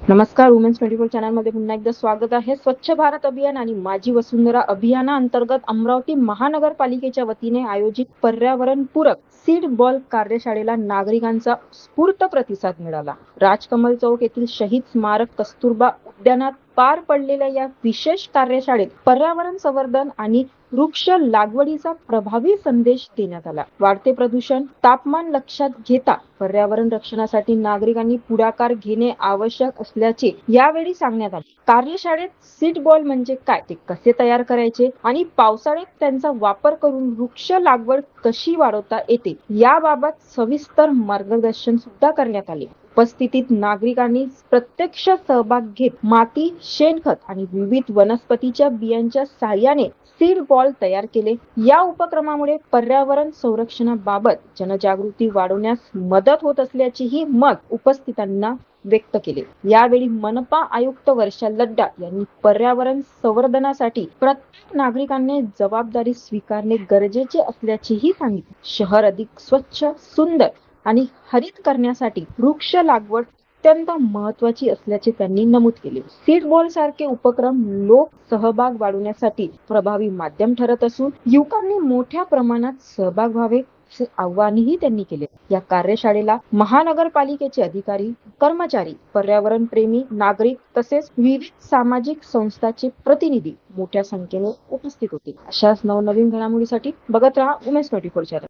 नमस्कार. वुमेन्स 24 चॅनलमध्ये पुन्हा एकदा स्वागत आहे. स्वच्छ भारत अभियान आणि माझी वसुंधरा अभियानाअंतर्गत अमरावती महानगरपालिकेच्या वतीने आयोजित पर्यावरणपूरक सीड बॉल कार्यशाळेला नागरिकांचा उत्स्फूर्त प्रतिसाद मिळाला. राजकमल चौक येथील शहीद स्मारक कस्तुरबा उद्यानात पार पडलेल्या या विशेष कार्यशाळेत पर्यावरण संवर्धन आणि वृक्ष लागवडीचा प्रभावी संदेश देण्यात आला. वाढते प्रदूषण, तापमान लक्षात घेता पर्यावरण रक्षणासाठी नागरिकांनी पुढाकार घेणे आवश्यक असल्याचे यावेळी सांगण्यात आले. कार्यशाळेत सीड बॉल म्हणजे काय, ते कसे तयार करायचे आणि पावसाळ्यात त्यांचा वापर करून वृक्ष लागवड कशी वाढवता येते याबाबत सविस्तर मार्गदर्शन सुद्धा करण्यात आले. उपस्थित नागरिकांनी प्रत्यक्ष सहभाग घेत माती, शेणखत आणि विविध वनस्पतीच्या बियांच्या सहाय्याने सीड बॉल तयार केले. या उपक्रमामुळे पर्यावरण संरक्षणाबाबत जनजागृती वाढवण्यास मदत होत असल्याचेही मत उपस्थितांना व्यक्त केले. यावेळी मनपा आयुक्त वर्षा लड्डा यांनी पर्यावरण संवर्धनासाठी प्रत्येक नागरिकांनी जबाबदारी स्वीकारणे गरजेचे असल्याचेही सांगितले. शहर अधिक स्वच्छ, सुंदर आणि हरित करण्यासाठी वृक्ष लागवड अत्यंत महत्त्वाची असल्याचे त्यांनी नमूद केले. सीड बॉल सारखे उपक्रम लोक सहभाग वाढवण्यासाठी प्रभावी माध्यम ठरत असून युवकांनी मोठ्या प्रमाणात सहभाग व्हावे असे आवाहनही त्यांनी केले. या कार्यशाळेला महानगरपालिकेचे अधिकारी, कर्मचारी, पर्यावरण प्रेमी नागरिक तसेच विविध सामाजिक संस्थांचे प्रतिनिधी मोठ्या संख्येने उपस्थित होते. अशाच नवनवीन घडामोडीसाठी बघत राहा वुमेन्स 24 चॅनल.